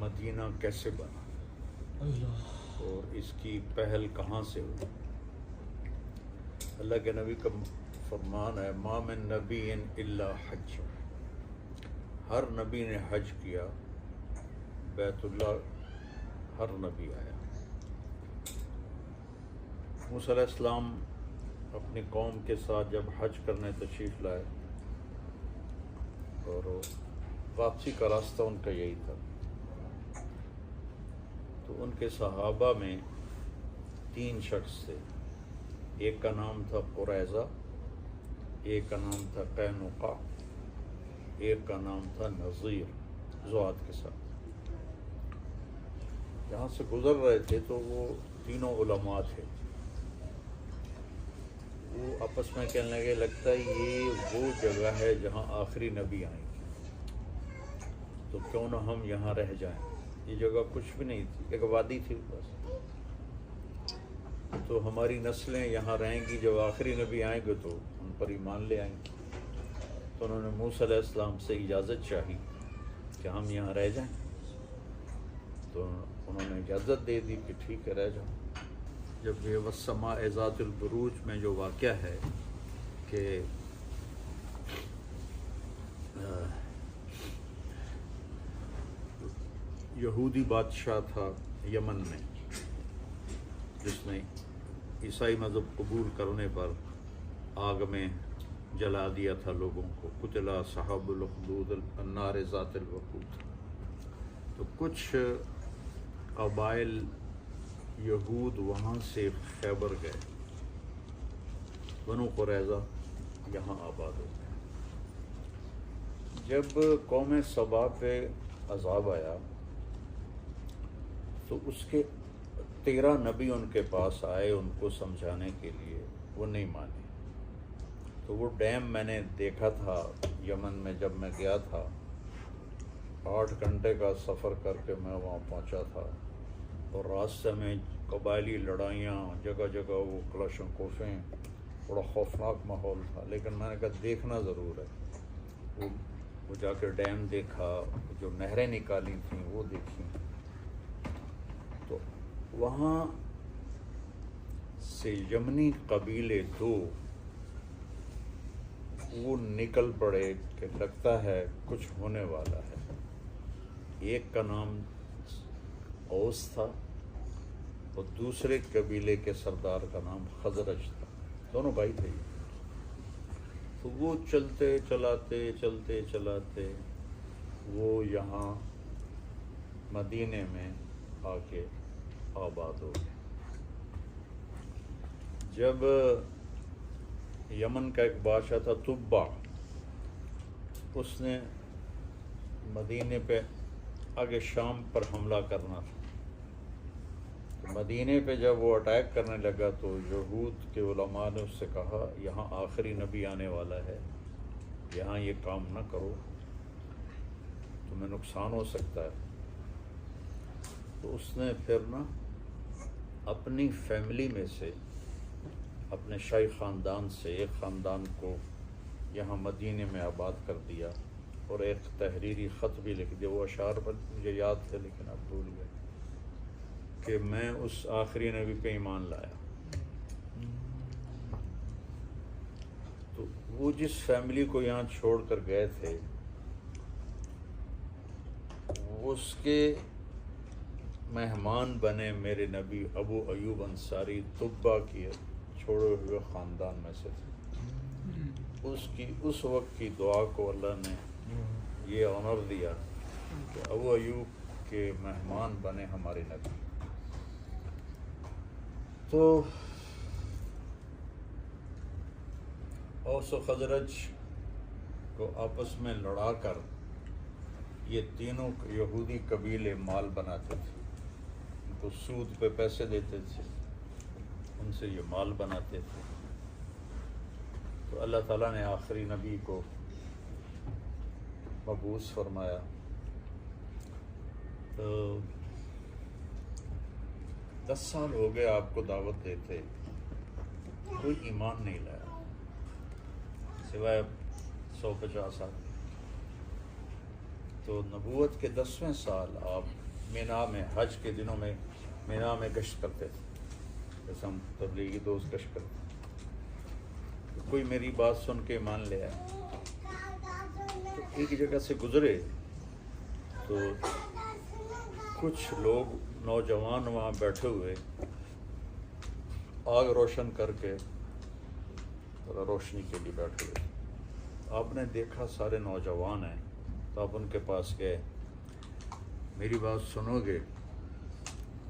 مدینہ کیسے بنا اور اس کی پہل کہاں سے ہوئی؟ اللہ کے نبی کا فرمان ہے ما من نبی الا حج، ہر نبی نے حج کیا، بیت اللہ ہر نبی آیا۔ موسیٰ علیہ السلام اپنی قوم کے ساتھ جب حج کرنے تشریف لائے اور واپسی کا راستہ ان کا یہی تھا، تو ان کے صحابہ میں 3 شخص تھے، ایک کا نام تھا قریظہ، ایک کا نام تھا قینقاع، ایک کا نام تھا نذیر، ذوات کے ساتھ۔ یہاں سے گزر رہے تھے تو وہ تینوں علماء تھے، وہ آپس میں کہنے لگے لگتا ہے یہ وہ جگہ ہے جہاں آخری نبی آئیں گے، تو کیوں نہ ہم یہاں رہ جائیں۔ یہ جگہ کچھ بھی نہیں تھی، ایک وادی تھی بس، تو ہماری نسلیں یہاں رہیں گی، جب آخری نبی آئیں گے تو ان پر ایمان لے آئیں گے۔ تو انہوں نے موسیٰ علیہ السلام سے اجازت چاہی کہ ہم یہاں رہ جائیں، تو انہوں نے اجازت دے دی کہ ٹھیک ہے رہ جاؤ۔ جب یہ والسماء ذات البروج میں جو واقعہ ہے کہ یہودی بادشاہ تھا یمن میں، جس نے عیسائی مذہب قبول کرنے پر آگ میں جلا دیا تھا لوگوں کو، قتل اصحاب الاخدود النار ذات الوقود۔ تو کچھ قبائل یہود وہاں سے خیبر گئے، بنو قریظہ یہاں آباد ہو گئے۔ جب قوم سبا پہ عذاب آیا تو اس کے 13 نبی ان کے پاس آئے ان کو سمجھانے کے لیے، وہ نہیں مانے۔ تو وہ ڈیم میں نے دیکھا تھا یمن میں، جب میں گیا تھا 8 گھنٹے کا سفر کر کے میں وہاں پہنچا تھا، اور راستے میں قبائلی لڑائیاں، جگہ جگہ وہ کلاشن کوفیں، بڑا خوفناک ماحول تھا، لیکن میں نے کہا دیکھنا ضرور ہے۔ وہ جا کے ڈیم دیکھا، جو نہریں نکالی تھیں وہ دیکھیں، تو وہاں سے یمنی قبیلے 2 وہ نکل پڑے کہ لگتا ہے کچھ ہونے والا ہے۔ ایک کا نام اوس تھا اور دوسرے قبیلے کے سردار کا نام خزرج تھا، دونوں بھائی تھے۔ تو وہ چلتے چلاتے وہ یہاں مدینے میں آ کے آباد ہو گئے۔ جب یمن کا ایک بادشاہ تھا تبع، اس نے مدینے پہ آگے شام پر حملہ کرنا تھا، تو مدینے پہ جب وہ اٹیک کرنے لگا تو یہود کے علماء نے اس سے کہا یہاں آخری نبی آنے والا ہے، یہاں یہ کام نہ کرو، تمہیں نقصان ہو سکتا ہے۔ تو اس نے پھر نا اپنی فیملی میں سے، اپنے شاہی خاندان سے ایک خاندان کو یہاں مدینے میں آباد کر دیا، اور ایک تحریری خط بھی لکھ دیا، وہ اشعار پر مجھے یاد تھے لیکن اب بھول گئے، کہ میں اس آخری نبی پہ ایمان لایا۔ تو وہ جس فیملی کو یہاں چھوڑ کر گئے تھے، اس کے مہمان بنے میرے نبی ابو ایوب انصاری، طبہ کی چھوڑے ہوئے خاندان میں سے تھے۔ اس وقت کی دعا کو اللہ نے یہ آنر دیا کہ ابو ایوب کے مہمان بنے ہمارے نبی۔ تو اوس و خزرج کو آپس میں لڑا کر یہ تینوں یہودی قبیلے مال بناتے تھے، ان کو سود پہ پیسے دیتے تھے، ان سے یہ مال بناتے تھے۔ تو اللہ تعالیٰ نے آخری نبی کو مبعوث فرمایا، تو 10 سال ہو گئے آپ کو دعوت دیتے، کوئی ایمان نہیں لایا سوائے 150 آدمی۔ تو نبوت کے 10ویں سال آپ مینا میں حج کے دنوں میں مینا میں گشت کرتے تھے، جیسے ہم تبلیغی دوست گشت کرتے ہیں۔ تو کوئی میری بات سن کے مان لیا، تو ایک جگہ سے گزرے تو کچھ لوگ نوجوان وہاں بیٹھے ہوئے آگ روشن کر کے تھوڑا روشنی کے لیے بیٹھے ہوئے۔ آپ نے دیکھا سارے نوجوان ہیں، تو آپ ان کے پاس گئے، میری بات سنو گے؟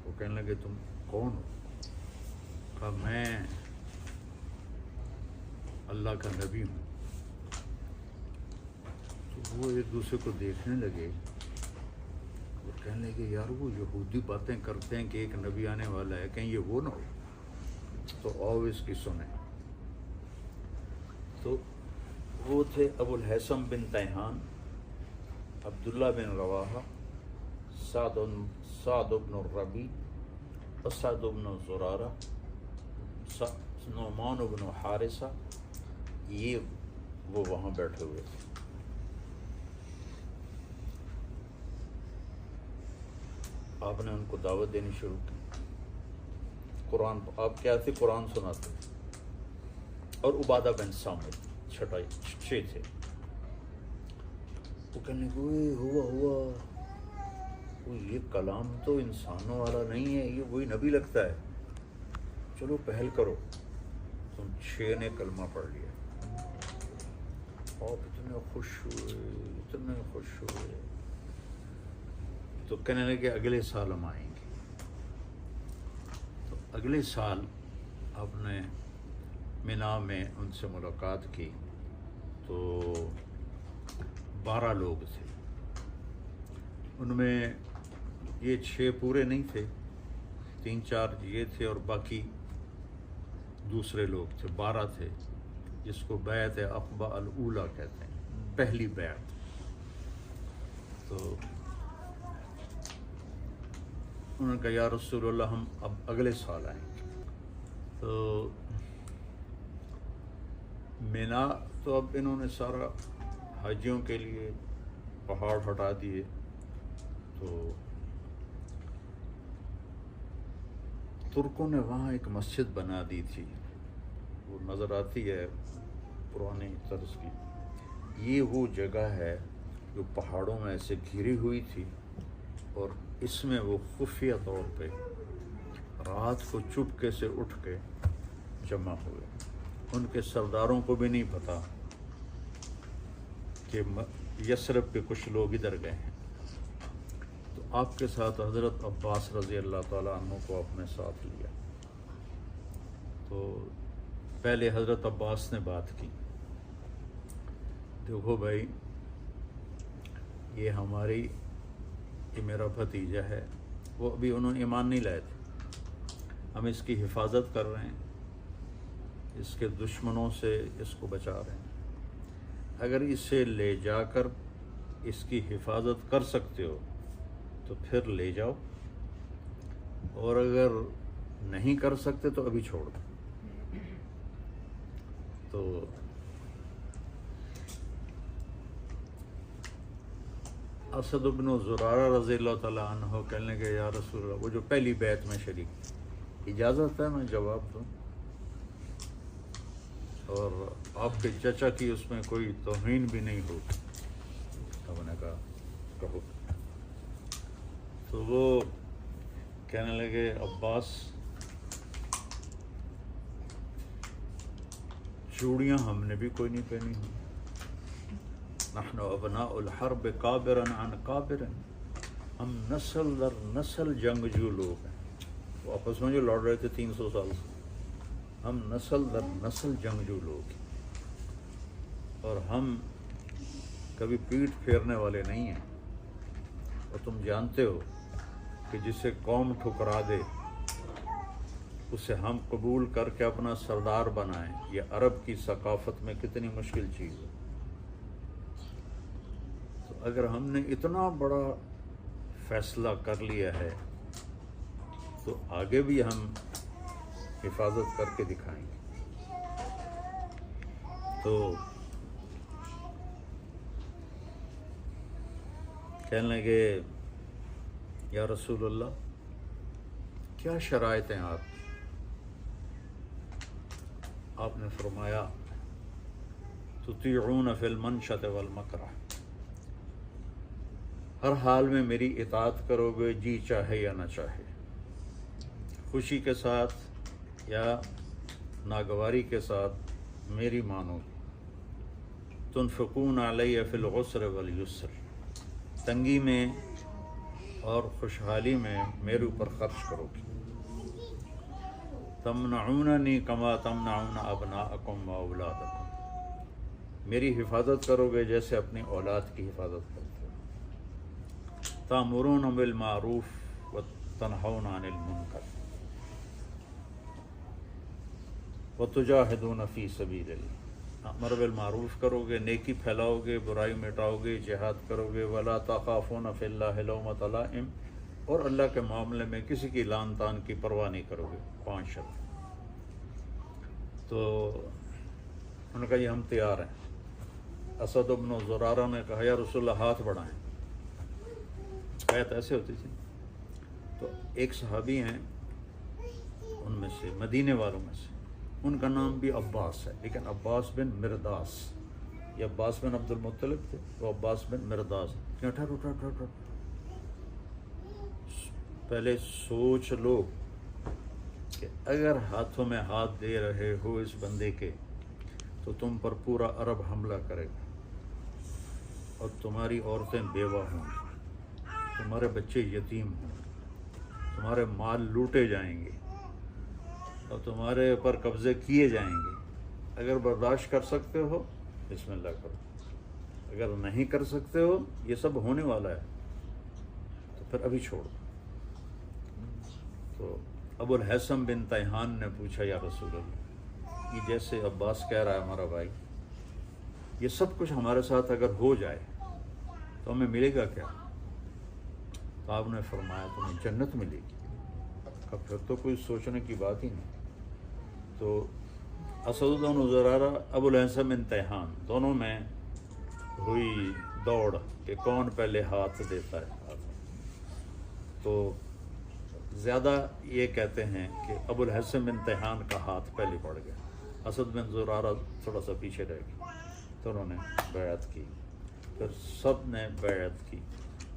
وہ کہنے لگے تم کون ہو؟ کہا میں اللہ کا نبی ہوں۔ تو وہ ایک دوسرے کو دیکھنے لگے، وہ کہنے لگے یار وہ یہودی باتیں کرتے ہیں کہ ایک نبی آنے والا ہے، کہیں یہ وہ نہ ہو؟ تو آؤ اس کی سنیں۔ تو وہ تھے ابو الحسن بن تیہان، عبداللہ بن رواحہ، سعد بن الربیع، اسعد بن زرارہ، نعمان بن حارثہ، یہ وہ وہاں بیٹھے ہوئے تھے۔ آپ نے ان کو دعوت دینی شروع کی، قرآن آپ کیا تھے؟ قرآن سناتے، اور عبادہ بن سامت چھٹے تھے۔ وہ کہنے لگے ہوا یہ کلام تو انسانوں والا نہیں ہے، یہ وہی نبی لگتا ہے، چلو پہل کرو۔ تم 6 نے کلمہ پڑھ لیا، آپ اتنے خوش ہوئے، تو کہنے لگے اگلے سال ہم آئیں گے۔ تو اگلے سال آپ نے مینا میں ان سے ملاقات کی، تو 12 لوگ تھے، ان میں یہ 6 پورے نہیں تھے، 3-4 یہ تھے اور باقی دوسرے لوگ تھے، 12 تھے، جس کو بیعت عقبہ الاولیٰ کہتے ہیں، پہلی بیعت۔ تو انہوں نے کہا یا رسول اللہ ہم اب اگلے سال آئیں گے۔ تو مینا تو اب انہوں نے سارا حاجیوں کے لیے پہاڑ ہٹا دیے، تو ترکوں نے وہاں ایک مسجد بنا دی تھی، وہ نظر آتی ہے پرانی طرز کی۔ یہ وہ جگہ ہے جو پہاڑوں میں ایسے گھری ہوئی تھی، اور اس میں وہ خفیہ طور پہ رات کو چپکے سے اٹھ کے جمع ہوئے۔ ان کے سرداروں کو بھی نہیں پتا کہ یثرب کے کچھ لوگ ادھر گئے ہیں۔ تو آپ کے ساتھ حضرت عباس رضی اللہ تعالیٰ عنہ کو اپنے ساتھ لیا۔ تو پہلے حضرت عباس نے بات کی، دیکھو بھائی یہ میرا بھتیجا ہے، وہ ابھی انہوں نے ایمان نہیں لائے تھے، ہم اس کی حفاظت کر رہے ہیں، اس کے دشمنوں سے اس کو بچا رہے ہیں، اگر اسے لے جا کر اس کی حفاظت کر سکتے ہو تو پھر لے جاؤ، اور اگر نہیں کر سکتے تو ابھی چھوڑ دو۔ تو اسد بن زرارہ رضی اللہ تعالیٰ عنہ کہنے لگے یا رسول اللہ، وہ جو پہلی بیعت میں شریک، اجازت ہے میں جواب دوں؟ اور آپ کے چچا کی اس میں کوئی توہین بھی نہیں ہوگی؟ انہوں نے کہا کہو۔ تو وہ کہنے لگے عباس چوڑیاں ہم نے بھی کوئی نہیں پہنی ہوئی، نحن ابناء الحرب کابرا عن کابر، ہم نسل در نسل جنگجو لوگ ہیں۔ وہ آپس میں جو لڑ رہے تھے 300 سال سے، ہم نسل در نسل جنگجو لوگ ہیں، اور ہم کبھی پیٹھ پھیرنے والے نہیں ہیں۔ اور تم جانتے ہو کہ جسے قوم ٹھکرا دے اسے ہم قبول کر کے اپنا سردار بنائیں، یہ عرب کی ثقافت میں کتنی مشکل چیز ہے۔ تو اگر ہم نے اتنا بڑا فیصلہ کر لیا ہے تو آگے بھی ہم حفاظت کر کے دکھائیں گے۔ تو کہنے لگے یا رسول اللہ کیا شرائط ہیں آپ نے فرمایا تطیعون فی المنشط والمکرہ، ہر حال میں میری اطاعت کرو گے، جی چاہے یا نہ چاہے، خوشی کے ساتھ یا ناگواری کے ساتھ میری مانو گے، تنفقون علی فی العسر والیسر، تنگی میں اور خوشحالی میں میرے اوپر خرچ کرو گے، تمنعوننی کما تمنعون ابناءکم و اولادکم، میری حفاظت کرو گے جیسے اپنی اولاد کی حفاظت کرتے ہو، تأمرون بالمعروف و تنہون عن المنکر و تجاہدون فی سبیل اللہ، امر بالمعروف کرو گے، نیکی پھیلاؤ گے، برائی مٹاؤ گے، جہاد کرو گے، ولا تخافون فی اللہ لومۃ لائم، اور اللہ کے معاملے میں کسی کی لان تان کی پرواہ نہیں کرو گے، 5 شرط۔ تو انہوں نے کہا یہ ہم تیار ہیں۔ اسد بن زرارہ نے کہا یا رسول اللہ ہاتھ بڑھائیں، بیعت ایسے ہوتی تھی۔ تو ایک صحابی ہیں ان میں سے، مدینے والوں میں سے، ان کا نام بھی عباس ہے، لیکن عباس بن مرداس، یہ عباس بن عبد المطلب تھے، وہ عباس بن مرداس۔ ٹھہرو، پہلے سوچ لو کہ اگر ہاتھوں میں ہاتھ دے رہے ہو اس بندے کے تو تم پر پورا عرب حملہ کرے گا، اور تمہاری عورتیں بیوہ ہوں گی، تمہارے بچے یتیم ہوں گے، تمہارے مال لوٹے جائیں گے اور تمہارے اوپر قبضے کیے جائیں گے۔ اگر برداشت کر سکتے ہو بسم اللہ کرو، اگر نہیں کر سکتے ہو یہ سب ہونے والا ہے تو پھر ابھی چھوڑ دو۔ تو ابو الحسن بن تیہان نے پوچھا یا رسول اللہ، یہ جیسے عباس کہہ رہا ہے ہمارا بھائی، یہ سب کچھ ہمارے ساتھ اگر ہو جائے تو ہمیں ملے گا کیا؟ تو آپ نے فرمایا تمہیں جنت ملے گی۔ اب پھر تو کوئی سوچنے کی بات ہی نہیں۔ تو اسد بن زرارہ، ابو الحسن بن تیہان، دونوں میں ہوئی دوڑ کہ کون پہلے ہاتھ دیتا ہے۔ تو زیادہ یہ کہتے ہیں کہ ابو الحسن بن تیہان کا ہاتھ پہلے پڑ گیا، اسد بن زرارہ تھوڑا سا پیچھے رہ گیا، تو انہوں نے بیعت کی، پھر سب نے بیعت کی۔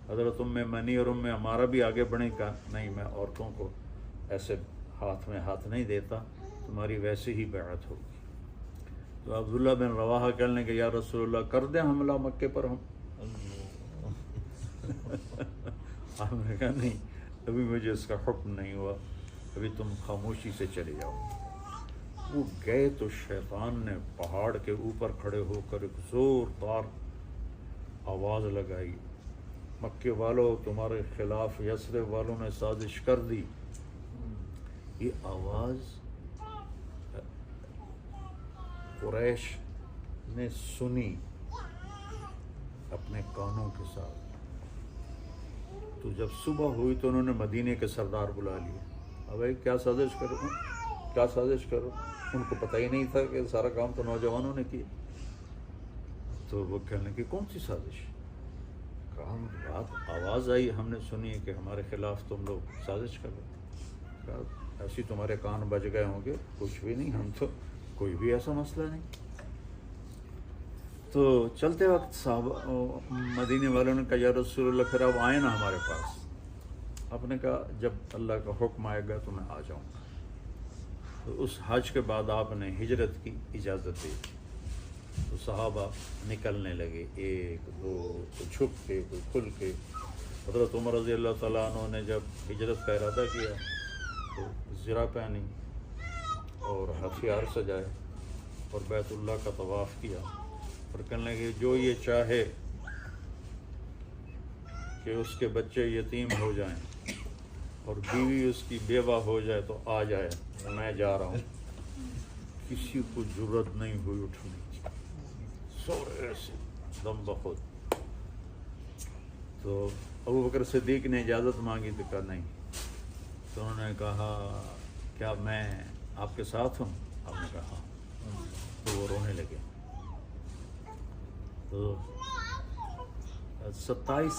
حضرت ام منی اور ام عمارہ بھی آگے بڑھیں، کہا نہیں میں عورتوں کو ایسے ہاتھ میں ہاتھ نہیں دیتا، تمہاری ویسے ہی بیعت ہوگی۔ تو عبداللہ بن رواحہ کہنے کہ یا رسول اللہ کر دیں حملہ مکے پر ہم؟ آپ نے کہا نہیں، ابھی مجھے اس کا حکم نہیں ہوا، ابھی تم خاموشی سے چلے جاؤ۔ وہ گئے تو شیطان نے پہاڑ کے اوپر کھڑے ہو کر ایک زوردار آواز لگائی، مکے والوں تمہارے خلاف یثرب والوں نے سازش کر دی۔ یہ آواز قریش نے سنی اپنے کانوں کے ساتھ۔ تو جب صبح ہوئی تو انہوں نے مدینے کے سردار بلا لیے، اب کیا سازش کرو؟ ان کو پتہ ہی نہیں تھا کہ سارا کام تو نوجوانوں نے کیا۔ تو وہ کہنے کی کون سی سازش؟ کہا آواز آئی، ہم نے سنی کہ ہمارے خلاف تم لوگ سازش کر رہے۔ کہا ایسی تمہارے کان بج گئے ہوں گے، کچھ بھی نہیں، ہم تو کوئی بھی ایسا مسئلہ نہیں۔ تو چلتے وقت صحابہ مدینے والوں نے کہا یا رسول اللہ پھر آپ آئیں نا ہمارے پاس۔ آپ نے کہا جب اللہ کا حکم آئے گا تو میں آ جاؤں گا۔ تو اس حج کے بعد آپ نے ہجرت کی اجازت دے دی، تو صحابہ نکلنے لگے، 1 2 کوئی چھپ کے کوئی کھل کے۔ حضرت عمر رضی اللہ تعالیٰ عنہ نے جب ہجرت کا ارادہ کیا تو زرہ پہنی اور ہتھیار سجائے اور بیت اللہ کا طواف کیا، اور کہنے لگے جو یہ چاہے کہ اس کے بچے یتیم ہو جائیں اور بیوی اس کی بیوہ ہو جائے تو آ جائے، میں جا رہا ہوں۔ کسی کو جرت نہیں ہوئی اٹھنے کی، سورے سے دم بخود۔ تو ابو بکر صدیق نے اجازت مانگی تو کہا نہیں۔ تو انہوں نے کہا کیا میں آپ کے ساتھ ہوں؟ آپ نے کہا ہاں۔ تو وہ رونے لگے۔ تو 27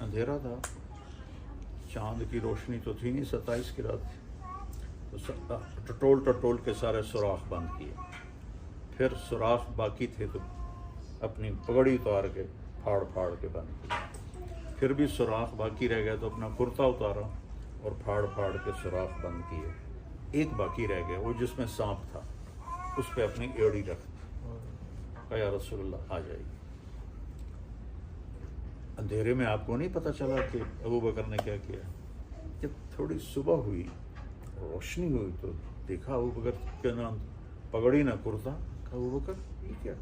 اندھیرا تھا، چاند کی روشنی تو تھی نہیں، 27 کی رات تھی، تو ٹٹول کے سارے سوراخ بند کیے، پھر سوراخ باقی تھے تو اپنی پگڑی اتار کے پھاڑ کے بند کی، پھر بھی سوراخ باقی رہ گیا تو اپنا کرتا اتارا اور پھاڑ کے سوراخ بند کیے، ایک باقی رہ گیا وہ جس میں سانپ تھا، اس پہ اپنی ایڑی رکھ، کہا یا رسول اللہ آ جائیے۔ اندھیرے میں آپ کو نہیں پتہ چلا کہ ابوبکر نے کیا کیا؟ جب تھوڑی صبح ہوئی، روشنی ہوئی تو دیکھا ابوبکر کے نام پگڑی نہ کرتا، کہا ابوبکر یہ کیا؟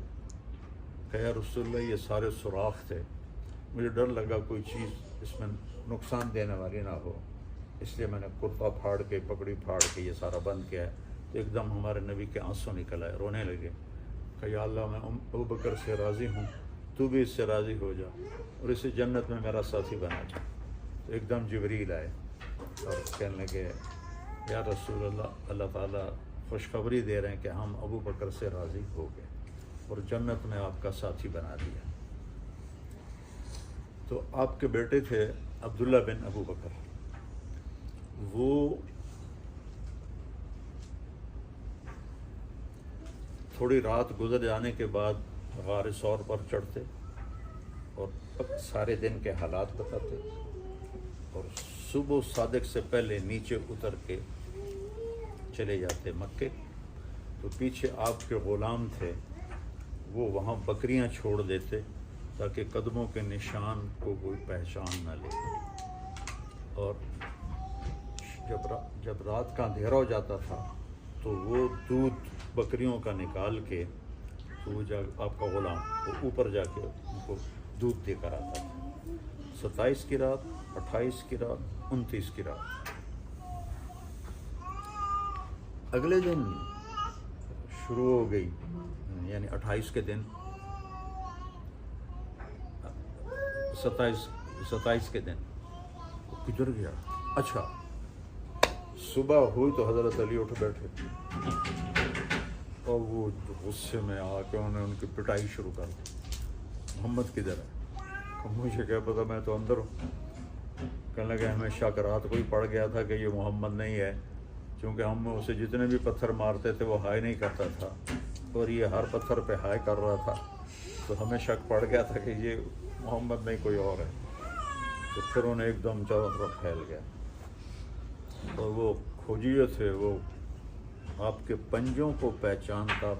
کہا یا رسول اللہ یہ سارے سوراخ تھے، مجھے ڈر لگا کوئی چیز اس میں نقصان دینے والی نہ ہو، اس لیے میں نے کرتا پھاڑ کے پگڑی پھاڑ کے یہ سارا بند کیا ہے۔ تو ایک دم ہمارے نبی کے آنسو نکل آئے، رونے لگے، کہ یا اللہ میں ابوبکر سے راضی ہوں، تو بھی اس سے راضی ہو جا اور اسے جنت میں میرا ساتھی بنا جا۔ تو ایک دم جبریل آئے اور کہنے لگے یا رسول اللہ، اللہ تعالیٰ خوشخبری دے رہے ہیں کہ ہم ابوبکر سے راضی ہو گئے اور جنت میں آپ کا ساتھی بنا دیا۔ تو آپ کے بیٹے تھے عبداللہ بن ابوبکر، وہ تھوڑی رات گزر جانے کے بعد غار ثور پر چڑھتے اور سارے دن کے حالات بتاتے، اور صبح صادق سے پہلے نیچے اتر کے چلے جاتے مکے۔ تو پیچھے آپ کے غلام تھے، وہ وہاں بکریاں چھوڑ دیتے تاکہ قدموں کے نشان کو کوئی پہچان نہ لے، اور جب رات کا اندھیرا ہو جاتا تھا تو وہ دودھ بکریوں کا نکال کے تو وہ آپ کا غلام وہ اوپر جا کے ان کو دودھ دے کر آتا تھا۔ 27 کی رات، 28 کی رات، 29 کی رات، اگلے دن شروع ہو گئی، یعنی 28 کے دن، 27 کے دن کدھر گیا؟ اچھا، صبح ہوئی تو حضرت علی اٹھ بیٹھے اور وہ غصے میں آ کے انہوں نے ان کی پٹائی شروع کر دی، محمد کدھر ہے؟ مجھے کیا پتا، میں تو اندر ہوں۔ کہنے لگے ہمیں شک رات کو ہی پڑ گیا تھا کہ یہ محمد نہیں ہے، کیونکہ ہم اسے جتنے بھی پتھر مارتے تھے وہ ہائے نہیں کرتا تھا اور یہ ہر پتھر پہ ہائے کر رہا تھا، تو ہمیں شک پڑ گیا تھا کہ یہ محمد نہیں کوئی اور ہے۔ تو پھر انہیں ایک دم چاروں طرف پھیل گیا، اور وہ کھوجیے تھے، وہ آپ کے پنجوں کو پہچانتا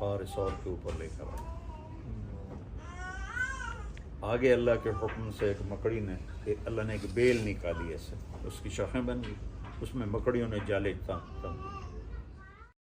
غار ثور کے اوپر لے کر آیا۔ آگے اللہ کے حکم سے ایک مکڑی نے، اللہ نے ایک بیل نکالی ایسے، اس کی شاخیں بن گئی، اس میں مکڑیوں نے جالے تن